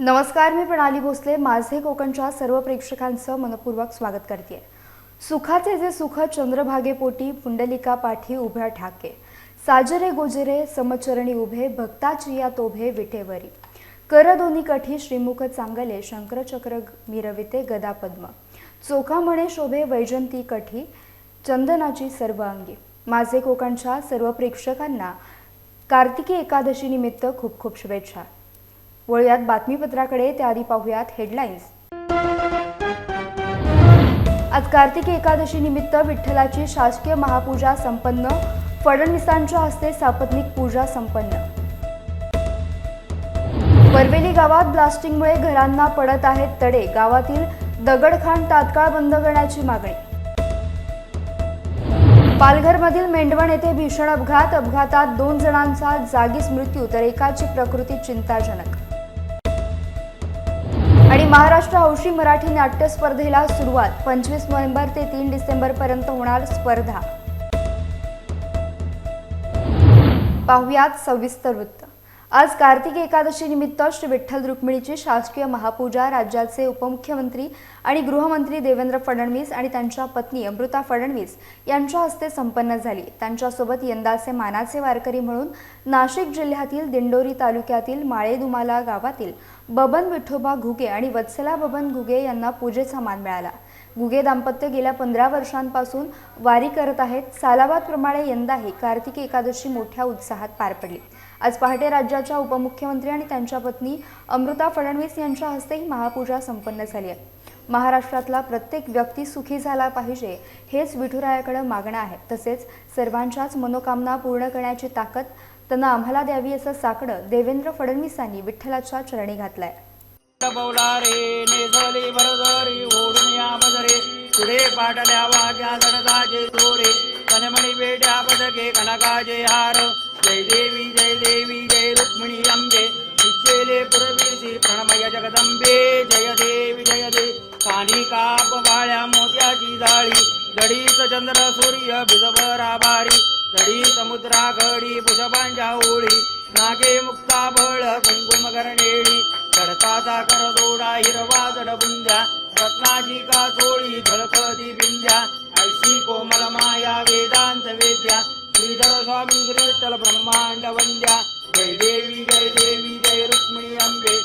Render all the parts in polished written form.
नमस्कार, मी प्रणाली भोसले माझे कोकणच्या सर्व प्रेक्षकांचं मनपूर्वक स्वागत करते। सुखाचे जे सुख चंद्रभागेपोटी पुंडलिका पाठी उभ्या ठाके, साजरे गोजरे समचरणी उभे भक्ताची या तोभे विटेवरी, कर दोन्ही कठी श्रीमुख चांगले शंकरचक्र मिरविते गदा पद्म, चोखा म्हणे शोभे वैजंती कठी चंदनाची सर्व अंगी। माझे कोकणच्या सर्व प्रेक्षकांना कार्तिकी एकादशी निमित्त खूप खूप शुभेच्छा। वळूयात बातमीपत्राकडे, त्याआधी पाहूयात हेडलाईन्स। आज कार्तिकी एकादशी निमित्त विठ्ठलाची शासकीय महापूजा संपन्न, फडणवीसांच्या हस्ते सापत्निक पूजा संपन्न। वरवेली गावात ब्लास्टिंगमुळे घरांना पडत आहेत तडे, गावातील दगडखाण तात्काळ बंद करण्याची मागणी। पालघरमधील मेंढवण येथे भीषण अपघातात 2 जणांचा जागीच मृत्यू तर एकाची प्रकृती चिंताजनक। आणि महाराष्ट्र हौशी मराठी नाट्य स्पर्धेला सुरुवात, 25 नोव्हेंबर ते 3 डिसेंबर पर्यंत होणार स्पर्धा। पाहुयात सविस्तर वृत्त। आज कार्तिकी एकादशी निमित्त श्री विठ्ठल रुक्मिणीची शासकीय महापूजा राज्याचे उपमुख्यमंत्री आणि गृहमंत्री देवेंद्र फडणवीस आणि त्यांच्या पत्नी अमृता फडणवीस यांच्या हस्ते संपन्न झाली। त्यांच्यासोबत यंदाचे मानाचे वारकरी म्हणून नाशिक जिल्ह्यातील दिंडोरी तालुक्यातील माळेदुमाला गावातील बबन विठोबा घुगे आणि वत्सला बबन घुगे यांना पूजेचा मान मिळाला। घुगे दाम्पत्य गेल्या 15 वर्षांपासून वारी करत आहेत। सालाबादप्रमाणे यंदाही कार्तिकी एकादशी मोठ्या उत्साहात पार पडली। आज पहाटे राज्याच्या उपमुख्यमंत्री आणि त्यांच्या पत्नी अमृता फडणवीस यांच्या हस्ते ही महापूजा संपन्न झाली आहे। महाराष्ट्रातला प्रत्येक व्यक्ती सुखी झाला पाहिजे हेच विठुरायाकडे मागणं आहे। तसेच सर्वांच्याच मनोकामना पूर्ण करण्याची ताकद त्यांना आम्हाला द्यावी असं साकडं देवेंद्र फडणवीसांनी विठ्ठलाच्या चरणी घातलंय। बौलारे नेसले भरदरी ओढून या बजरे पुढे पाटल्या वाग्या गणकाचे तोडे कनमणी बेट्या पदके कनकाचे हार जय देवी जय रुक्मिणी अंबे उच्चेले पुरवीसी प्रणमय जगदंबे जय देवी कानिका पवाळ्या मोत्याची जाळी जडीत चंद्र सूर्य भिजभरा भारी जडी समुद्रा घडी पुष्पांच्या ओळी नागे मुक्ता बळ कुंकुम करनेळी चढताचा कर दोडा हिरवा जडबुंद्या रत्नाची का चोळी झळकती बिंद्या ऐशी कोमल माया वेदांत वेद्या श्रीधर स्वामी श्री विठ्ठल ब्रह्मांड वंद्या जय देवी जय रुक्मिणी अंबे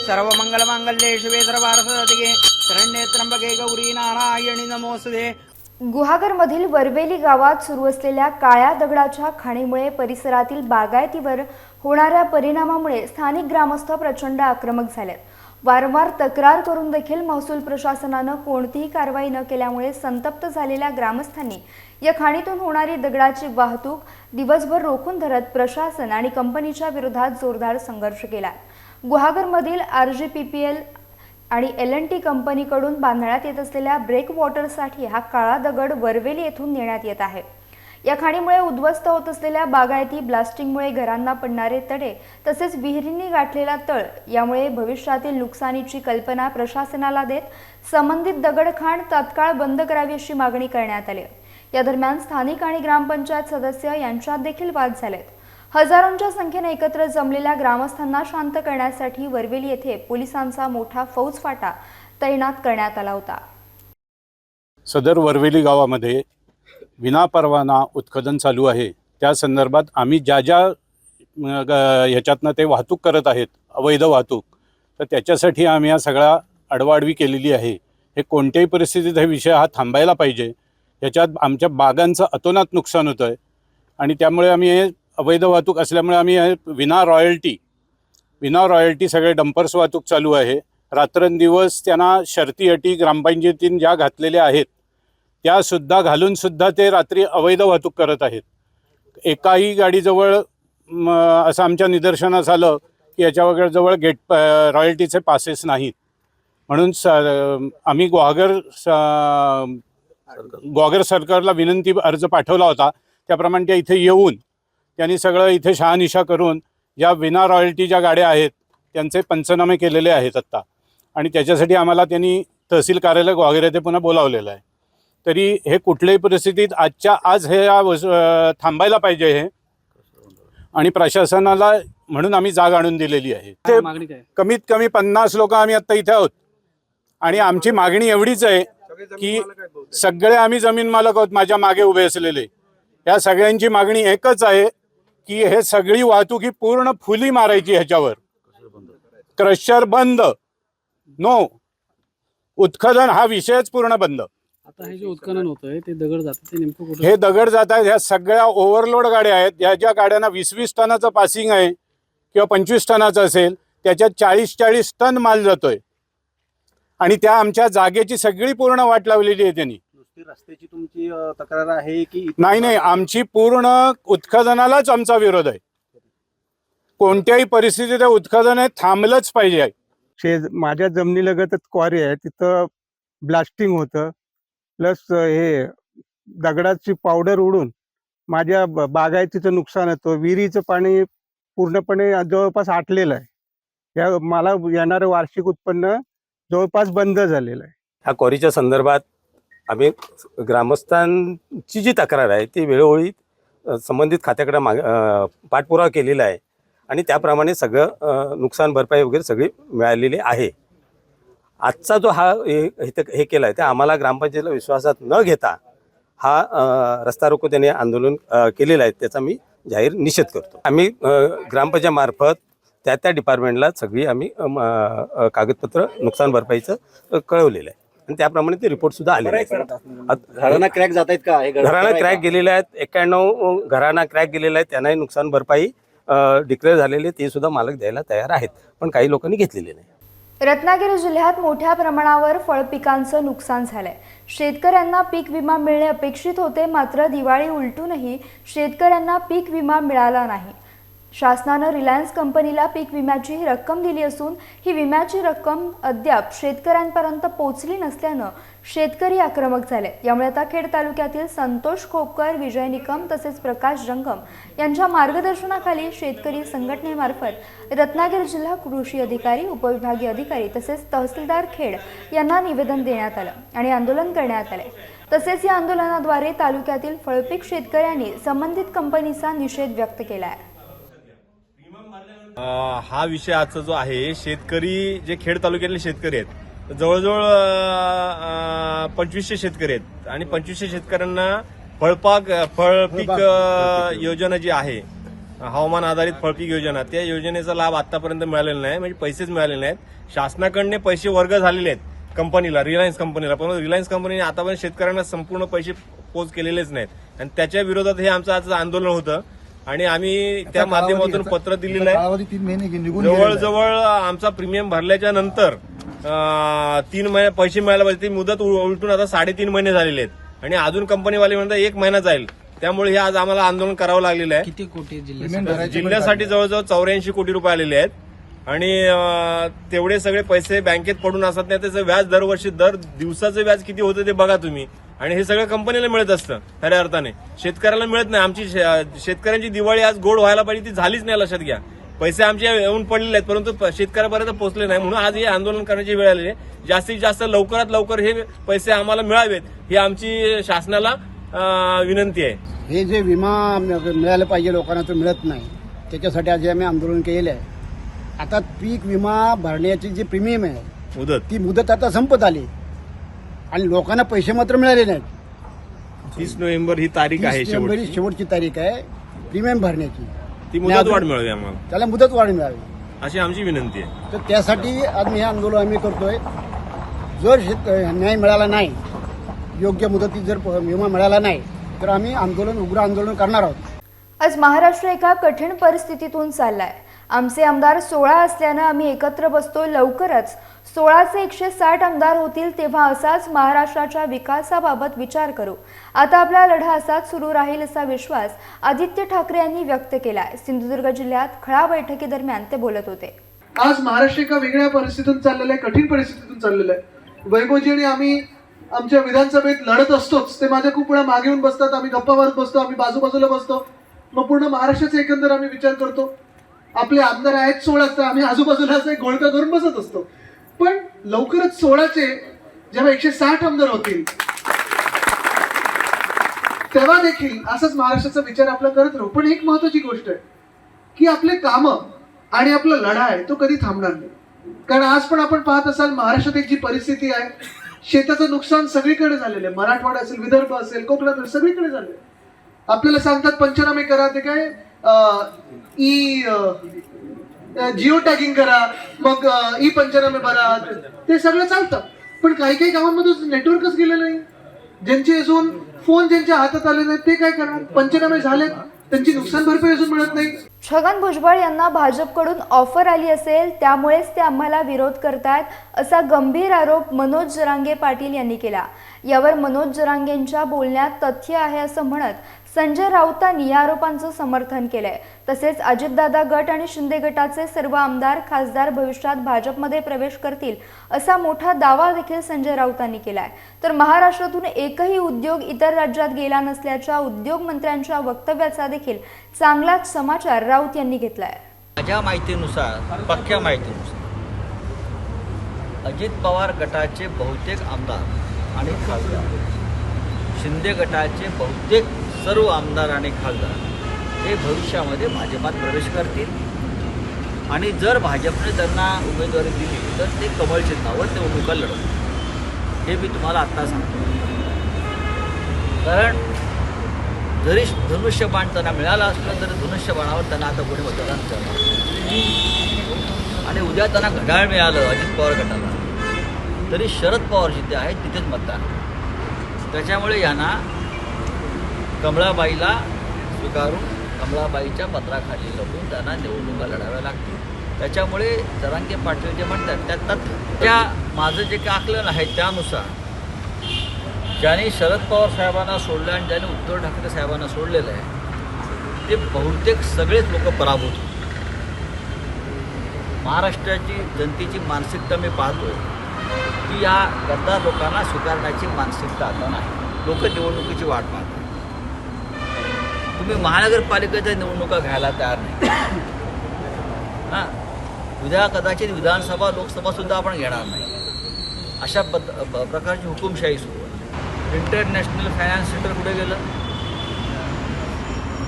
सर्व मंगल मांगल्ये शिवे सर्वार्थसाधिके शरण्ये त्र्यंबके गौरी नारायणी नमोस्तुते। गुहागरमधील वरवेली गावात सुरू असलेल्या काळ्या दगडाच्या खाणीमुळे परिसरातील बागायतीवर होणाऱ्या परिणामामुळे स्थानिक ग्रामस्थ प्रचंड आक्रमक झालेत। वारंवार तक्रार करून देखील महसूल प्रशासनानं कोणतीही कारवाई न केल्यामुळे संतप्त झालेल्या ग्रामस्थांनी या खाणीतून होणारी दगडाची वाहतूक दिवसभर रोखून धरत प्रशासन आणि कंपनीच्या विरोधात जोरदार संघर्ष केला। गुहागरमधील RGPPL आणि L&T कंपनीकडून बांधण्यात येत असलेल्या ब्रेक वॉटरसाठी हा काळा दगड वरवेली येथून नेण्यात येत आहे। या खाणीमुळे उद्ध्वस्त होत असलेल्या बागायती, ब्लास्टिंगमुळे घरांना पडणारे तडे तसेच विहिरींनी गाठलेला तळ यामुळे भविष्यातील नुकसानीची कल्पना प्रशासनाला देत संबंधित दगडखाण तात्काळ बंद करावी अशी मागणी करण्यात आली। या दरम्यान स्थानिक आणि ग्रामपंचायत सदस्य यांच्यात देखील वाद झालेत। हजारोंच्या संख्येने एकत्र जमलेल्या ग्रामस्थांना शांत करण्यासाठी वरवेली येथे पोलिसांचा मोठा फौजफाटा तैनात करण्यात आला होता। सदर वरवेली गावामध्ये विनापरवाना उत्खनन चालू आहे। त्या संदर्भात आम्ही ज्या ह्याच्यातनं ते वाहतूक करत आहेत, अवैध वाहतूक, तर त्याच्यासाठी आम्ही या सगळा अडवाडवी केलेली आहे। हे कोणत्याही परिस्थितीत हे विषय हा थांबायला पाहिजे। याच्यात आमच्या बागांचं अतोनात नुकसान होतं आहे आणि त्यामुळे आम्ही हे अवैध वाहतूक असल्यामुळे आम्ही विना रॉयल्टी सगळे डंपर्स वाहतूक चालू आहे। रात्रंदिवस त्यांना शर्ती अटी ग्रामपंचायतीने ज्या घातलेल्या आहेत त्यासुद्धा घालून सुद्धा ते रात्री अवैध वाहतूक करत आहेत। एकाही गाडीजवळ असं आमच्या निदर्शनास आलं की याच्याजवळ रॉयल्टीचे पासेस नाहीत। म्हणून आम्ही ग्वागर सरकारला विनंती अर्ज पाठवला होता। त्याप्रमाणे ते इथे येऊन त्यांनी सगळं इथे शहानिशा करून ज्या विना रॉयल्टी ज्या गाड्या आहेत त्यांचे पंचनामे केलेले आहेत आत्ता, आणि त्याच्यासाठी आम्हाला त्यांनी तहसील कार्यालय ग्वागर येथे पुन्हा बोलावलेलं आहे। तरी हे कुठल्याही परिस्थितीत आजच्या आज हे थांबायला पाहिजे। हे आणि प्रशासनाला म्हणून आम्ही जाग आणून दिलेली आहे. ते मागणी काय? कमीत कमी 50 लोक आम्ही आता इथे आहोत आणि आमची मागणी एवढीच आहे की सगळे आम्ही जमीन मालक आहोत, माझ्या मागे उभे असलेले या सगळ्यांची मागणी एकच आहे की हे सगळी वाहतूक ही पूर्ण फुली मारायची, ह्याच्यावर क्रशर बंद, नो उत्खनन हा विषयच पूर्ण बंद. आता हे जे उत्खनन होतंय ते दगड जातात ते नेमकं कुठे? हे दगड जात आहेत, ह्या सगळ्या ओव्हरलोड गाड्या आहेत. ह्या ज्या गाड्यांना 20-20 टनाचं पासिंग आहे किंवा 25 टनाचं असेल त्याच्यात 40-40 टन माल जातोय आणि त्या आमच्या जागेची सगळी पूर्ण वाट लावलेली आहे त्यांनी. नुसती रस्त्याची तुमची तक्रार आहे की नाही, आमची पूर्ण उत्खननालाच आमचा विरोध आहे. कोणत्याही परिस्थितीत उत्खनन हे थांबलंच पाहिजे. माझ्या जमिनीलगतच क्वारी आहे, तिथं ब्लास्टिंग होतं, प्लस हे दगडाची पावडर उडून माझ्या बागायतीचं नुकसान होतं. विहिरीचं पाणी पूर्णपणे जवळपास आटलेलं आहे. या मला येणारं वार्षिक उत्पन्न जवळपास बंद झालेलं आहे. ह्या क्वारीच्या संदर्भात आम्ही ग्रामस्थांची जी तक्रार आहे ती वेळोवेळी संबंधित खात्याकडे पाठपुरावा केलेला आहे आणि त्याप्रमाणे सगळं नुकसान भरपाई वगैरे सगळी मिळालेली आहे. आजचा जो हे केला आहे ते आम्हाला ग्रामपंचायतीला विश्वासात न घेता हा रस्ता रोको त्याने आंदोलन केलेलं आहे, त्याचा मी जाहीर निषेध करतो. आम्ही ग्रामपंचायतमार्फत त्या डिपार्टमेंटला सगळी आम्ही कागदपत्र नुकसान भरपाईचं कळवलेलं आहे आणि त्याप्रमाणे ते रिपोर्ट सुद्धा आलेले आहेत. घरांना क्रॅक जात आहेत का? घरांना क्रॅक गेलेले आहेत, 91 घरांना क्रॅक गेलेले आहेत, त्यांनाही नुकसान भरपाई डिक्लेअर झालेली ते सुद्धा मालक द्यायला तयार आहेत, पण काही लोकांनी घेतलेले नाही. रत्नागिरी जिल्ह्यात मोठ्या प्रमाणावर फळपिकांचं नुकसान झालंय. शेतकऱ्यांना पीक विमा मिळणे अपेक्षित होते, मात्र दिवाळी उलटूनही शेतकऱ्यांना पीक विमा मिळाला नाही. शासनानं रिलायन्स कंपनीला पीक विम्याची रक्कम दिली असून ही विम्याची रक्कम अद्याप शेतकऱ्यांपर्यंत पोहोचली नसल्यानं शेतकरी आक्रमक झाले. यामुळे आता खेड तालुक्यातील संतोष खोपकर, विजय निकम तसेच प्रकाश जंगम यांच्या मार्गदर्शनाखाली शेतकरी संघटनेमार्फत रत्नागिरी जिल्हा कृषी अधिकारी, उपविभागीय अधिकारी तसेच तहसीलदार खेड यांना निवेदन देण्यात आलं आणि आंदोलन करण्यात आले. तसेच या आंदोलनाद्वारे तालुक्यातील फळपीक शेतकऱ्यांनी संबंधित कंपनीचा निषेध व्यक्त केला आहे. हा विषय आजचा जो आहे, शेतकरी जे खेड तालुक्यातले शेतकरी आहेत जवळजवळ 2500 शेतकरी आहेत आणि 2500 शेतकऱ्यांना फळपीक योजना जी आहे, हवामान आधारित फळपीक योजना, त्या योजनेचा लाभ आतापर्यंत मिळालेला नाही, म्हणजे पैसेच मिळालेले नाहीत. शासनाकडने पैसे वर्ग झालेले आहेत कंपनीला, रिलायन्स कंपनीला, पण रिलायन्स कंपनीने आतापर्यंत शेतकऱ्यांना संपूर्ण पैसे पोच केलेलेच नाहीत आणि त्याच्या विरोधात हे आमचं आज आंदोलन होतं आणि आम्ही त्या माध्यमातून पत्र दिलेलं आहे. 3 महिने जवळजवळ आमचा प्रीमियम भरल्याच्या नंतर 3 महिने पैसे मिळायला पाहिजे, ती मुदत उलटून आता 3.5 महिने झालेले आहेत आणि अजून कंपनीवाले म्हणतात 1 महिना जाईल. त्यामुळे हे आज आम्हाला आंदोलन करावं लागलेलं आहे. किती कोटी जिल्ह्यासाठी जवळजवळ 84 कोटी रुपये आलेले आहेत आणि तेवढे सगळे पैसे बँकेत पडून असतात नाही, त्याचं व्याज दरवर्षी दर दिवसाचं व्याज किती होतं ते बघा तुम्ही. आणि हे सगळं कंपनीला मिळत असतं, खऱ्या अर्थाने शेतकऱ्याला मिळत नाही. आमची शेतकऱ्यांची दिवाळी आज गोड व्हायला पाहिजे, ती झालीच नाही. लक्षात घ्या, पैसे आमचे येऊन पडलेले आहेत परंतु शेतकऱ्यापर्यंत पोहोचले नाही, म्हणून आज हे आंदोलन करण्याची वेळ आलेली आहे. जास्तीत जास्त लवकरात लवकर हे पैसे आम्हाला मिळावेत ही आमची शासनाला विनंती आहे. हे जे विमा मिळायला पाहिजे लोकांना तो मिळत नाही, त्याच्यासाठी आज आम्ही आंदोलन केलेलं आहे. आता पीक विमा भरण्याची जी प्रीमियम आहे मुदत, ती मुदत आता संपत आली आणि लोकांना पैसे मात्र मिळाले नाहीत. 30 नोव्हेंबर ही तारीख आहे, 30 नोव्हेंबर ही शेवटची तारीख आहे प्रीमियम भरण्याची. ती मुदत वाढ मिळावी आम्हाला, त्याला मुदत वाढ मिळावी अशी आमची विनंती आहे. तर त्यासाठी आज मी हे आंदोलन आम्ही करतोय. जर न्याय मिळाला नाही, योग्य मुदतीत जर विमा मिळाला नाही तर आम्ही उग्र आंदोलन करणार आहोत. आज महाराष्ट्र एका कठीण परिस्थितीतून चाललाय. आमचे आमदार 16 असल्यानं आम्ही एकत्र बसतो. लवकरच 16चे 160 आमदार होतील, तेव्हा असाच महाराष्ट्राच्या विकासाबाबत विचार करू. आता आपला लढा असाच सुरू राहील असा विश्वास आदित्य ठाकरे यांनी व्यक्त केलाय. सिंधुदुर्ग जिल्ह्यात खळा बैठकीदरम्यान ते बोलत होते. आज महाराष्ट्र एका वेगळ्या परिस्थितीतून चाललेलं आहे, कठीण परिस्थितीतून चाललेलं आहे. वैभवजी आणि आम्ही आमच्या विधानसभेत लढत असतोच, ते माझ्या खूप वेळा मागे येऊन बसतात, आम्ही गप्पा मारत बसतो, आम्ही बाजूबाजूला बसतो, मग पूर्ण महाराष्ट्राचा एकंदर आम्ही विचार करतो. आपले आमदार आहेत 16, तर आम्ही आजूबाजूला असं एक घोळका करून बसत असतो. पण लवकरच 16चे जेव्हा 160 आमदार होतील तेव्हा देखील असाच महाराष्ट्राचा विचार आपला करत राहू. पण एक महत्वाची गोष्ट आहे, की आपले कामं आणि आपला लढा आहे तो कधी थांबणार नाही. कारण आज पण आपण पाहत असाल महाराष्ट्रात एक जी परिस्थिती आहे, शेताचं नुकसान सगळीकडे झालेलं आहे. मराठवाडा असेल, विदर्भ असेल, कोकणात असेल, सगळीकडे झाले. आपल्याला सांगतात पंचनामे करा, ते काय जिओ टॅगिंग करा, मग ई पंचनामे भरा, ते सगळं चालतं. पण काही काही गावांमध्ये नेटवर्कच गेलेलं नाही. ज्यांचे अजून फोन ज्यांच्या हातात आले नाहीत ते काय करणार? पंचनामे झालेत, त्यांची नुकसान भरपाई अजून मिळत नाही. छगन भुजबळ यांना भाजपकडून ऑफर आली असेल, त्यामुळेच ते आम्हाला विरोध करतायत, असा गंभीर आरोप मनोज जरांगे पाटील यांनी केला. यावर मनोज जरांगेंच्या बोलण्यात तथ्य आहे असं म्हणत संजय राऊतांनी या आरोपांचं समर्थन केलंय. तसेच अजितदादा गट आणि शिंदे गटाचे सर्व आमदार खासदार भविष्यात भाजपमध्ये प्रवेश करतील असा मोठा दावा देखील संजय राऊतांनी केलाय. तर महाराष्ट्रातून एकही उद्योग इतर राज्यात गेला नसल्याच्या उद्योग मंत्र्यांच्या वक्तव्याचा देखील चांगलाच समाचार राऊत यांनी घेतलाय. माझ्या माहितीनुसार, पक्क्या माहितीनुसार, अजित पवार गटाचे बहुतेक आमदार आणि खासदार, शिंदे गटाचे बहुतेक सर्व आमदार आणि खासदार हे भविष्यामध्ये भाजपात प्रवेश करतील आणि जर भाजपने त्यांना उमेदवारी दिली तर ते कमळ चिन्हावर निवडणुका लढवतील. हे मी तुम्हाला आत्ता सांगतो. कारण जरी धनुष्यबाण त्यांना मिळालं असलं तरी धनुष्यबाणावर त्यांना आता कोणी मतदान करणार आणि उद्या त्यांना घड्याळ मिळालं अजित पवार गटाला तरी शरद पवार जिथे आहेत तिथेच मतदान. त्याच्यामुळे यांना कमळाबाईला स्वीकारून कमळाबाईच्या पत्राखाली लपून त्यांना निवडणुका लढाव्या लागतील. त्याच्यामुळे जरांगे पाटील जे म्हणतात त्या माझं जे काही आकलन आहे त्यानुसार ज्यांनी शरद पवार साहेबांना सोडलं आणि ज्यांनी उद्धव ठाकरे साहेबांना सोडलेलं आहे ते बहुतेक सगळेच लोक पराभूत होते. महाराष्ट्राची जनतेची मानसिकता मी पाहतो की या गद्दार लोकांना स्वीकारण्याची मानसिकता आता नाही. लोक निवडणुकीची वाट पाहतात. तुम्ही महानगरपालिकेच्या निवडणुका घ्यायला तयार नाही. हां, उद्या कदाचित विधानसभा लोकसभासुद्धा आपण घेणार नाही. अशा प्रकारची हुकुमशाही सुरू आहे. इंटरनॅशनल फायनान्स सेंटर कुठे गेलं?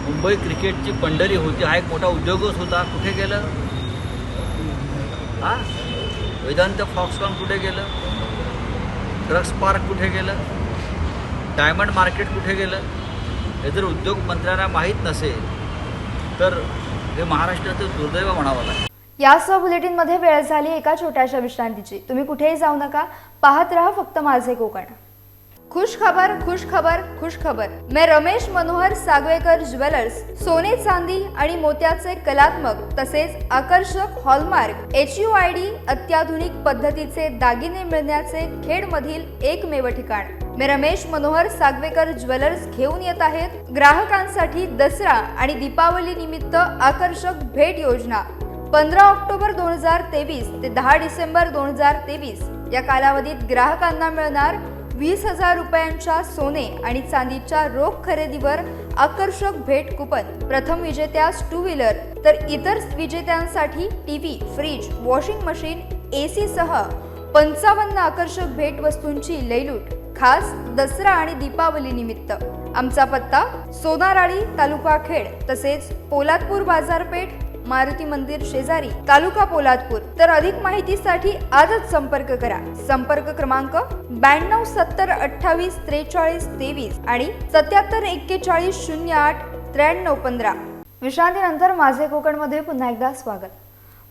मुंबई क्रिकेटची पंढरी होती, हा एक मोठा उद्योगच होता, कुठे गेलं? हां, वेदांत फॉक्सकॉन कुठे गेलं? ड्रग्स पार्क कुठे गेलं? डायमंड मार्केट कुठे गेलं? हे जर उद्योग मंत्र्यांना माहीत नसेल तर हे महाराष्ट्राचं दुर्दैव म्हणावं लागेल. यासह बुलेटिनमध्ये वेळ झाली एका छोट्याशा विश्रांतीची. तुम्ही कुठेही जाऊ नका, पाहत रहा फक्त माझे कोकण. खुश खबर, खुश खबर, खुश खबर. मैं रमेश मनोहर सागवेकर ज्वेलर्स सोने चांदी आणि मोत्याचे कलात्मक तसेच आकर्षक हॉलमार्क HUID अत्याधुनिक पद्धतीचे दागिने मिळण्याचे खेडमधील एकमेव ठिकाण. मैं रमेश मनोहर सागवेकर ज्वेलर्स घेऊन येत आहेत ग्राहकांसाठी दसरा आणि दीपावली निमित्त आकर्षक भेट योजना. 15 ऑक्टोबर 2023 ते 10 डिसेंबर 2023 या कालावधीत ग्राहकांना मिळणार 20,000 रुपयांच्या सोने आणि चांदीच्या रोख खरेदीवर आकर्षक भेट कुपन. प्रथम विजेत्यास 2 व्हीलर तर इतर विजेत्यांसाठी TV, fridge, washing machine, AC सह 55 आकर्षक भेट वस्तूंची लयलूट खास दसरा आणि दीपावली निमित्त. आमचा पत्ता सोनाराळी तालुका खेड तसेच पोलादपूर बाजारपेठ मारुती मंदिर शेजारी तालुका पोलादपूर. तर अधिक माहितीसाठी आजच संपर्क करा. संपर्क क्रमांक 92 70 28 43 23 आणि 77 41 08 93 15. विश्रांतीनंतर माझे कोकणमध्ये पुन्हा एकदा स्वागत.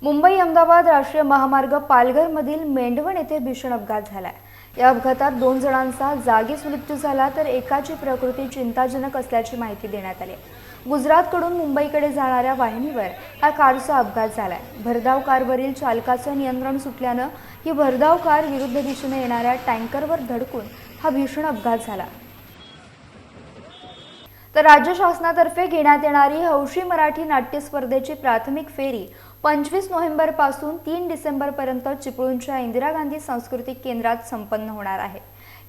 मुंबई अहमदाबाद राष्ट्रीय महामार्ग पालघरमधील मेंढवण येथे भीषण अपघात झालाय. या अपघातात 2 जणांचा जागीच मृत्यू झाला तर एकाची प्रकृती चिंताजनक असल्याची माहिती देण्यात आली. गुजरातकडून मुंबईकडे जाणाऱ्या वाहिनीवर हा कारचा अपघात झालाय. भरधाव कारवरील चालकाचं नियंत्रण सुटल्यानं ही भरधाव कार विरुद्ध दिशेने येणाऱ्या टँकरवर धडकून हा भीषण अपघात झाला. तर राज्य शासनातर्फे घेण्यात येणारी हौशी मराठी नाट्य स्पर्धेची प्राथमिक फेरी 25 नोव्हेंबरपासून 3 डिसेंबरपर्यंत चिपळूणच्या इंदिरा गांधी सांस्कृतिक केंद्रात संपन्न होणार आहे.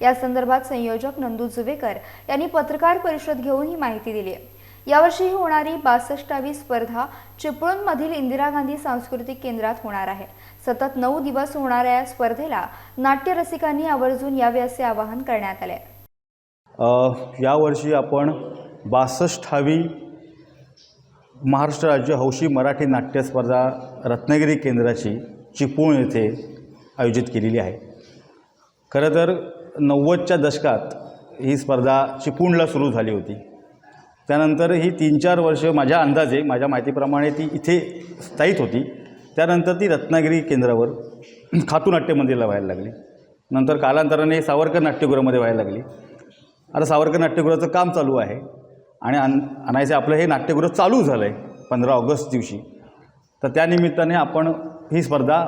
या संदर्भात संयोजक नंदू जुवेकर यांनी पत्रकार परिषद घेऊन ही माहिती दिली आहे. यावर्षी होणारी 62वी स्पर्धा चिपळूणमधील इंदिरा गांधी सांस्कृतिक केंद्रात होणार आहे. सतत 9 दिवस होणाऱ्या या स्पर्धेला नाट्य रसिकांनी आवर्जून यावे असे आवाहन करण्यात आले. यावर्षी आपण 62वी महाराष्ट्र राज्य हौशी मराठी नाट्य स्पर्धा रत्नागिरी केंद्राची चिपळूण येथे आयोजित केलेली आहे. खरं तर 90च्या दशकात ही स्पर्धा चिपळूणला सुरू झाली होती. त्यानंतर ही 3-4 वर्ष माझ्या अंदाजे, माझ्या माहितीप्रमाणे ती इथे स्थायिक होती. त्यानंतर ती रत्नागिरी केंद्रावर खातू नाट्य मंदिरला व्हायला लागली. नंतर कालांतराने सावरकर नाट्यगृहामध्ये व्हायला लागली. आता सावरकर नाट्यगृहाचं काम चालू आहे आणि आणायचं आपलं हे नाट्यगृह चालू झालं आहे 15 ऑगस्ट दिवशी. तर त्यानिमित्ताने आपण ही स्पर्धा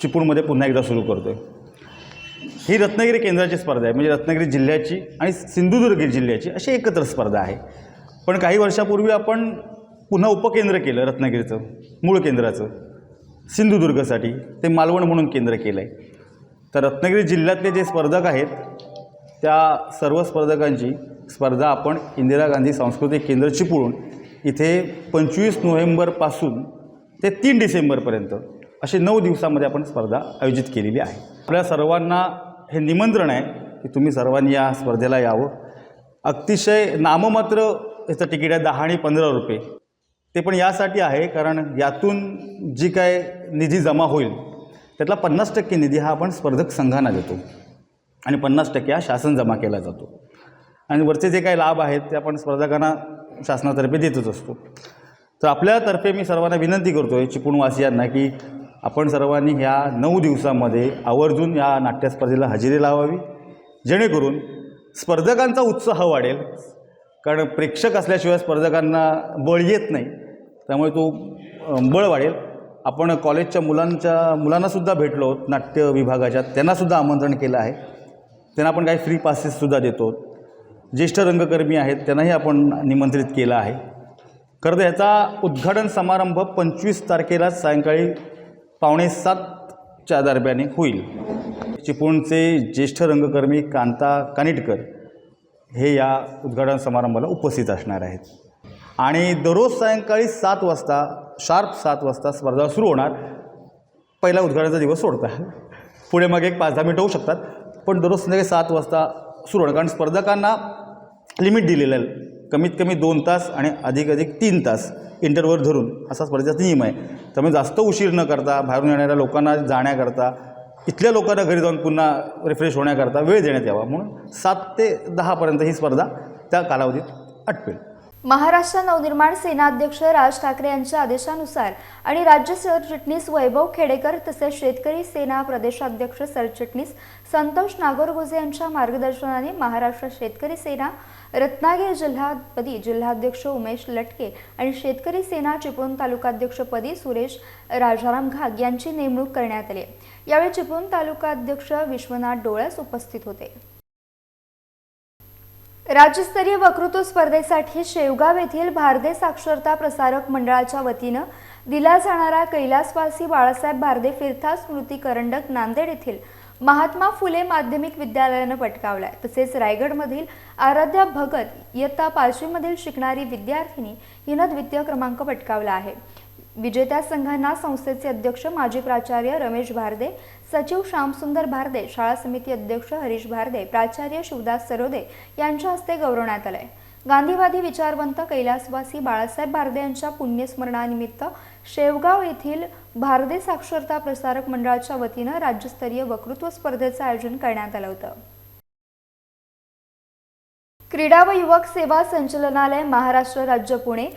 चिपळूणमध्ये पुन्हा एकदा सुरू करतो आहे. ही रत्नागिरी केंद्राची स्पर्धा आहे, म्हणजे रत्नागिरी जिल्ह्याची आणि सिंधुदुर्ग जिल्ह्याची अशी एकत्र स्पर्धा आहे. पण काही वर्षापूर्वी आपण पुन्हा उपकेंद्र केलं रत्नागिरीचं, मूळ केंद्राचं सिंधुदुर्गसाठी. ते मालवण म्हणून केंद्र केलं आहे. तर रत्नागिरी जिल्ह्यातले जे स्पर्धक आहेत त्या सर्व स्पर्धकांची स्पर्धा आपण इंदिरा गांधी सांस्कृतिक केंद्र चिपळूण इथे 25 नोव्हेंबरपासून ते 3 डिसेंबरपर्यंत असे 9 दिवसामध्ये आपण स्पर्धा आयोजित केलेली आहे. आपल्या सर्वांना हे निमंत्रण आहे की तुम्ही सर्वांनी या स्पर्धेला यावं. अतिशय नाममात्र याचं तिकीट आहे 10 आणि 15 रुपये. ते पण यासाठी आहे कारण यातून जी काय निधी जमा होईल त्यातला 50% निधी हा आपण स्पर्धक संघांना देतो आणि 50% हा शासन जमा केला जातो. आणि वरचे जे काही लाभ आहेत ते आपण स्पर्धकांना शासनातर्फे देतच असतो. तर आपल्यातर्फे मी सर्वांना विनंती करतो आहे चिपळूणवासियांना की आपण सर्वांनी ह्या 9 दिवसामध्ये आवर्जून या नाट्यस्पर्धेला हजेरी लावावी, जेणेकरून स्पर्धकांचा उत्साह वाढेल. कारण प्रेक्षक असल्याशिवाय स्पर्धकांना बळ येत नाही, त्यामुळे तो बळ वाढेल. आपण कॉलेजच्या मुलांनासुद्धा भेटलो नाट्य विभागाच्या, त्यांनासुद्धा आमंत्रण केलं आहे. त्यांना आपण काही फ्री पासेससुद्धा देतो. ज्येष्ठ रंगकर्मी आहेत त्यांनाही आपण निमंत्रित केलं आहे. खरं तर ह्याचा उद्घाटन समारंभ 25 तारखेला सायंकाळी 6:45च्या दरम्यान होईल. चिपळूणचे ज्येष्ठ रंगकर्मी कांता कानिटकर हे या उद्घाटन समारंभाला उपस्थित असणार आहेत. आणि दररोज सायंकाळी 7 वाजता शार्प 7 वाजता स्पर्धा सुरू होणार. पहिला उद्घाटनाचा दिवस सोडता, पुढे मग एक 5-10 मिनिटं होऊ शकतात, पण दररोज संध्याकाळी 7 वाजता सुरू होणार. कारण स्पर्धकांना लिमिट दिलेलं आहे, कमीत कमी 2 तास आणि अधिक 3 तास इंटरव्हल धरून असा स्पर्धेचा नियम आहे. त्यामुळे जास्त उशीर न करता बाहेरून येणाऱ्या लोकांना जाण्याकरता, इथल्या लोकांना घरी जाऊन पुन्हा रिफ्रेश होण्याकरता वेळ देण्यात यावा, म्हणून 7 ते 10पर्यंत ही स्पर्धा त्या कालावधीत आटपेल. महाराष्ट्र नवनिर्माण सेनाध्यक्ष राज ठाकरे यांच्या आदेशानुसार आणि राज्य सरचिटणीस वैभव खेडेकर तसेच शेतकरी सेना प्रदेशाध्यक्ष सरचिटणीस संतोष नागोरगोजे यांच्या मार्गदर्शनाने महाराष्ट्र शेतकरी सेना रत्नागिरी जिल्हापदी जिल्हाध्यक्ष उमेश लटके आणि शेतकरी सेना चिपळूण तालुकाध्यक्षपदी सुरेश राजाराम घाग यांची नेमणूक करण्यात आली. यावेळी चिपळूण तालुकाध्यक्ष विश्वनाथ डोळस उपस्थित होते. राज्यस्तरीय वक्तृत्व स्पर्धेसाठी शेवगाव येथील भारतीय साक्षरता प्रसारक मंडळाच्या वतीनं दिला जाणारा कैलासवासी बाळासाहेब भारदे फिरता स्मृती करंडक नांदेड येथील महात्मा फुले माध्यमिक विद्यालयानं पटकावलाय. तसेच रायगडमधील आराध्या भगत इयत्ता 5वी मधील शिकणारी विद्यार्थिनी हिनं द्वितीय क्रमांक पटकावला आहे. विजेत्या संघांना संस्थेचे अध्यक्ष माजी प्राचार्य रमेश भारदे, सचिव श्यामसुंदर भारदे, शाळा समिती अध्यक्ष हरीश भारदे, प्राचार्य शिवदास सरोदे यांच्या हस्ते गौरवण्यात आले. गांधीवादी विचारवंत कैलासवासी बाळासाहेब भारदे यांच्या पुण्यस्मरणानिमित्त शेवगाव येथील भारदे साक्षरता प्रसारक मंडळाच्या वतीनं राज्यस्तरीय वक्तृत्व स्पर्धेचं आयोजन करण्यात आलं होतं. क्रीडा व युवक सेवा संचालनालय महाराष्ट्र राज्य पुणे,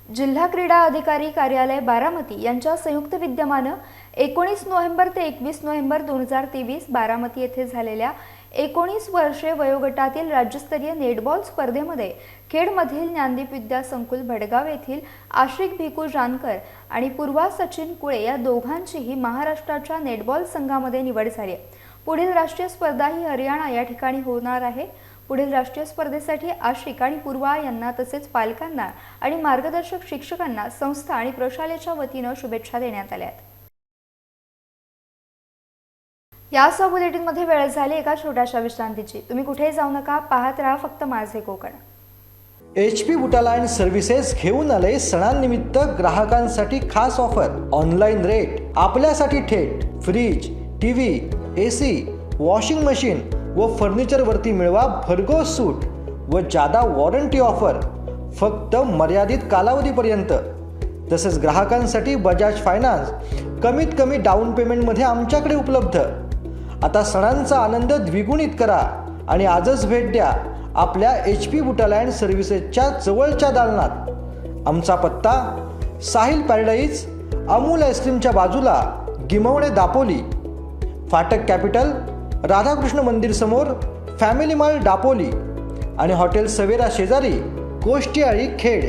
जिल्हा क्रीडा अधिकारी कार्यालय बारामती यांच्या संयुक्त विद्यमानं 19 नोव्हेंबर ते 21 नोव्हेंबर 2023 बारामती येथे झालेल्या 19 वर्षे वयोगटातील राज्यस्तरीय नेटबॉल स्पर्धेमध्ये खेडमधील ज्ञानदीप विद्या संकुल भडगाव येथील आशिक भिकू जानकर आणि पूर्वा सचिन कुळे या दोघांचीही महाराष्ट्राच्या नेटबॉल संघामध्ये निवड झाली आहे. पुढील राष्ट्रीय स्पर्धा ही हरियाणा या ठिकाणी होणार आहे. पुढील राष्ट्रीय स्पर्धेसाठी आशिक आणि पूर्वा यांना तसेच पालकांना आणि मार्गदर्शक शिक्षकांना संस्था आणि प्रशालेच्या वतीनं शुभेच्छा देण्यात आल्या आहेत. या सब बुलेटिनमध्ये वेळ झाली एका छोट्याशा विश्रांतीची. तुम्ही कुठेही जाऊ नका, पाहत राहा फक्त माझे कोकण. HP बुटालाइन सर्व्हिसेस घेऊन आले सणांनिमित्त ग्राहकांसाठी खास ऑफर. ऑनलाईन रेट आपल्यासाठी थेट. Fridge, TV, AC, washing machine व फर्निचरवरती मिळवा भरघोस सूट व जादा वॉरंटी ऑफर फक्त मर्यादित कालावधीपर्यंत. तसेच ग्राहकांसाठी बजाज फायनान्स कमीत कमी डाऊन पेमेंटमध्ये आमच्याकडे उपलब्ध. आता सणांचा आनंद द्विगुणित करा आणि आजच भेट द्या आपल्या HP बुटालँड सर्व्हिसेसच्या जवळच्या दालनात. आमचा पत्ता साहिल पॅराडाईज, अमूल आईस्क्रीमच्या बाजूला, गिमवणे दापोली, फाटक कॅपिटल, राधाकृष्ण मंदिर समोर, फॅमिली मॉल दापोली आणि हॉटेल सवेरा शेजारी, कोष्टीआळी खेड.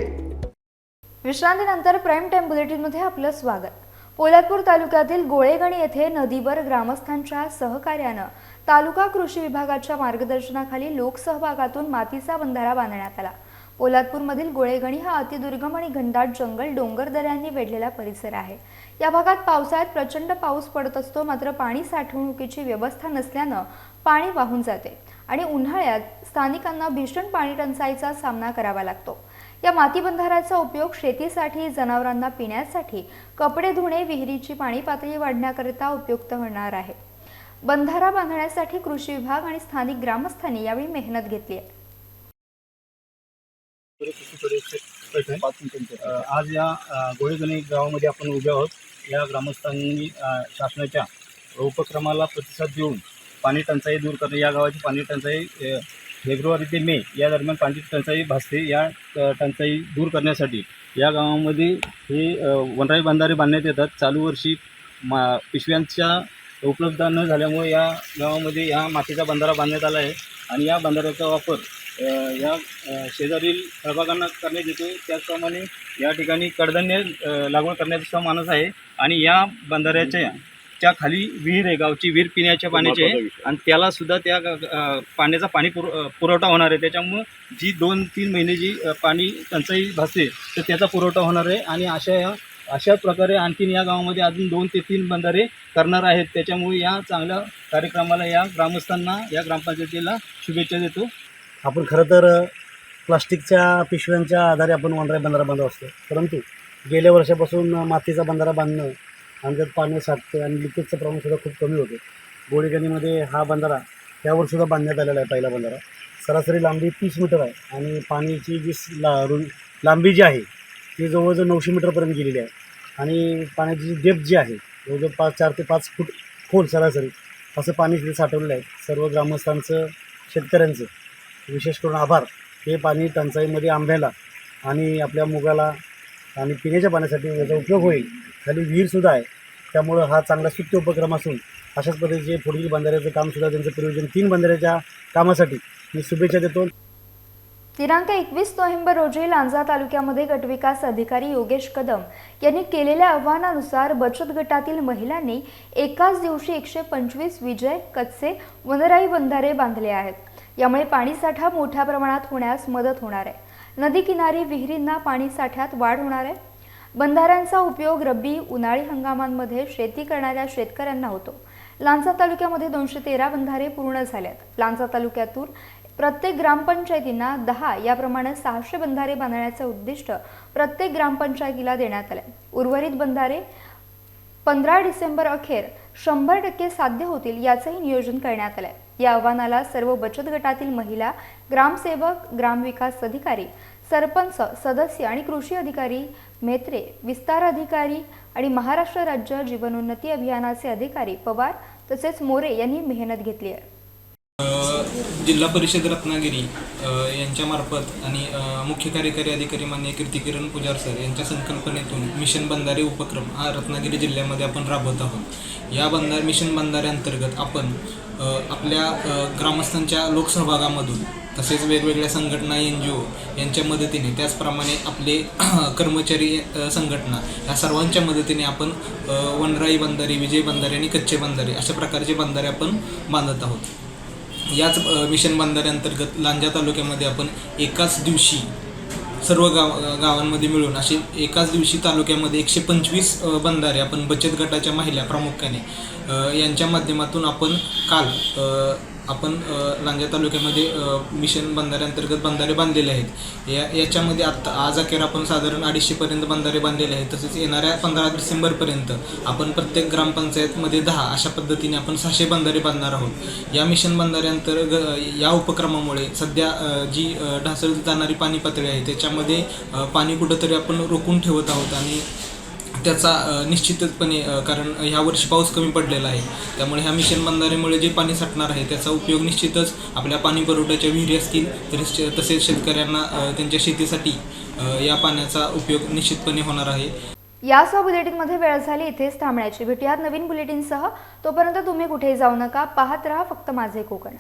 विश्रांतीनंतर प्राईम टाइम बुलेटिनमध्ये आपलं स्वागत. पोलादपूर तालुक्यातील गोळेगणी येथे नदीवर ग्रामस्थांच्या सहकार्यानं तालुका कृषी विभागाच्या मार्गदर्शनाखाली लोकसहभागातून मातीचा बंधारा बांधण्यात आला. पोलादपूरमधील गोळेगणी हा अतिदुर्गम आणि घनदाट जंगल डोंगर दऱ्यांनी वेढलेला परिसर आहे. या भागात पावसाळ्यात प्रचंड पाऊस पडत असतो, मात्र पाणी साठवणुकीची व्यवस्था नसल्यानं पाणी वाहून जाते आणि उन्हाळ्यात स्थानिकांना भीषण पाणी टंचाईचा सामना करावा लागतो. या माती बंधाऱ्याचा उपयोग शेतीसाठी, जनावरांना पिण्यासाठी, कपडे धुणे, विहिरीची पाणी पातळी वाढण्याकरिता उपयुक्त होणार आहे. बंधारा बांधण्यासाठी कृषी विभाग आणि स्थानिक ग्रामस्थांनी यावेळी मेहनत घेतली आहे. आज या गोळेगणी गावामध्ये आपण उभे आहोत. या ग्रामस्थांनी शासनाच्या उपक्रमाला प्रतिसाद देऊन पाणी टंचाई दूर करणे, या गावाची पाणी टंचाई फेब्रुवारी ते मे या दरम्यान पाणी टंचाई भासते. या टंचाई दूर करण्यासाठी या गावामध्ये हे वनराई बंधारे बांधण्यात येतात. चालू वर्षी पिशव्यांच्या उपलब्ध न झाल्यामुळे या गावामध्ये या मातीचा बंधारा बांधण्यात आला आहे आणि या बंधाऱ्याचा वापर या शेजारील फळबागांना करण्यात येतो. त्याचप्रमाणे या ठिकाणी कडधान्य लागवड करण्याचा मानस आहे आणि या बंधाऱ्याच्या खाली विहीर आहे, गावची विहीर पिण्याच्या पाण्याची आहे आणि त्याला सुद्धा त्या पाण्याचा पुरवठा होणार आहे. त्याच्यामुळं जी 2-3 महिने जी पाणी टंचाई भासते तर त्याचा पुरवठा होणार आहे आणि अशा प्रकारे आणखीन या गावामध्ये अजून 2 ते 3 बंधारे करणार आहेत. त्याच्यामुळे या चांगल्या कार्यक्रमाला या ग्रामस्थांना, या ग्रामपंचायतीला शुभेच्छा देतो. आपण खरं तर प्लास्टिकच्या पिशव्यांच्या आधारे आपण वनराई बंधारा बांधत असतो, परंतु गेल्या वर्षापासून मातीचा बंधारा बांधणं आणि त्यात पाणी साठतं आणि लिकेजचं प्रमाणसुद्धा खूप कमी होतं. गोळेगणीमध्ये हा बंधारा यावरसुद्धा बांधण्यात आलेला आहे. पहिला बंधारा सरासरी लांबी 30 मीटर आहे आणि पाण्याची जी लांबी जी आहे ती जवळजवळ 900 मीटरपर्यंत गेलेली आहे आणि पाण्याची जी डेप्थ जी आहे जवळजवळ 4 ते 5 फूट खोल सरासरी असं पाणी तिथे साठवलेलं आहे. सर्व ग्रामस्थांचं, शेतकऱ्यांचं विशेष करून आभार. हे पाणी टंचाईमध्ये आंब्याला आणि आपल्या मुगाला आणि पिण्याच्या पाण्यासाठी याचा उपयोग होईल. खाली विहीरसुद्धा आहे, त्यामुळं हा चांगला स्तुत्य उपक्रम असून अशाच पद्धतीचे पुढील बंधाऱ्याचं कामसुद्धा त्यांचं प्रयोजन 3 बंधाऱ्याच्या कामासाठी मी शुभेच्छा देतो. दिनांक 21 नोव्हेंबर रोजी लांजा तालुक्यामध्ये गटविकास अधिकारी योगेश कदम यांनी केलेल्या आव्हानानुसार बचत गटातील महिलांनी एकाच दिवशी 125 विजय कच्चे वनराई बंधारे बांधले आहेत. यामुळे पाणीसाठा मोठ्या प्रमाणात होण्यास मदत होणार आहे. नदी किनारी विहिरींना पाणी साठ्यात वाढ होणार आहे. बंधाऱ्यांचा उपयोग रब्बी, उन्हाळी हंगामांमध्ये शेती करणाऱ्या शेतकऱ्यांना होतो. लांजा तालुक्यामध्ये 213 बंधारे पूर्ण झालेत. लांजा तालुक्यातून प्रत्येक ग्रामपंचायतींना 10 याप्रमाणे 600 बंधारे बांधण्याचे उद्दिष्ट प्रत्येक ग्रामपंचायतीला देण्यात आले. उर्वरित बंधारे 15 डिसेंबर अखेर 100% साध्य होतील याचंही नियोजन करण्यात आलंय. या आव्हानाला सर्व बचत गटातील महिला, ग्रामसेवक, ग्रामविकास अधिकारी, सरपंच, सदस्य आणि कृषी अधिकारी, मेत्रे, विस्तार अधिकारी आणि महाराष्ट्र राज्य जीवनोन्नती अभियानाचे अधिकारी पवार तसेच मोरे यांनी मेहनत घेतली आहे. जिल्हा परिषद रत्नागिरी यांच्यामार्फत आणि मुख्य कार्यकारी अधिकारी माननीय कीर्तिकिरण पुजार सर यांच्या संकल्पनेतून मिशन बंधारे उपक्रम हा रत्नागिरी जिल्ह्यामध्ये आपण राबवत आहोत. या मिशन बंधाऱ्यांतर्गत आपण आपल्या ग्रामस्थांच्या लोकसहभागामधून तसेच वेगवेगळ्या संघटना, NGO यांच्या मदतीने, त्याचप्रमाणे आपले कर्मचारी संघटना या सर्वांच्या मदतीने आपण वनराई बंधारे, विजय बंधारे आणि कच्चे बंधारे अशा प्रकारचे बंधारे आपण बांधत आहोत. याच मिशन बंधाऱ्यांतर्गत लांजा तालुक्यामध्ये आपण एकाच दिवशी सर्व गावांमध्ये मिळून असे एकाच दिवशी तालुक्यामध्ये 125 बंधारे आपण बचत गटाच्या महिला प्रामुख्याने यांच्या माध्यमातून आपण काल आपण लांजा तालुक्यामध्ये मिशन बंधाऱ्यांतर्गत बंधारे बांधलेले आहेत. याच्यामध्ये आत्ता आज अखेर आपण साधारण 250पर्यंत बंधारे बांधलेले आहेत. तसेच येणाऱ्या 15 डिसेंबरपर्यंत आपण प्रत्येक ग्रामपंचायतमध्ये 10 अशा पद्धतीने आपण 600 बंधारे बांधणार आहोत. या मिशन बंधाऱ्यांतर्गत या उपक्रमामुळे सध्या जी ढासळत जाणारी पाणी पातळी आहे त्याच्यामध्ये पाणी कुठंतरी आपण रोखून ठेवत आहोत आणि त्याचा निश्चितपणे कारण ह्या वर्षी पाऊस कमी पडलेला आहे, त्यामुळे ह्या मिशन बंधाऱ्यामुळे जे पाणी साठणार आहे त्याचा उपयोग निश्चितच आपल्या पाणी पुरवठ्याच्या विहिरी असतील तसेच शेतकऱ्यांना त्यांच्या शेतीसाठी या पाण्याचा उपयोग निश्चितपणे होणार आहे. यासह बुलेटिनमध्ये वेळ झाली इथेच थांबण्याची. भेटूयात नवीन बुलेटिनसह. तोपर्यंत तुम्ही कुठेही जाऊ नका. पाहत रहा फक्त माझे कोकण.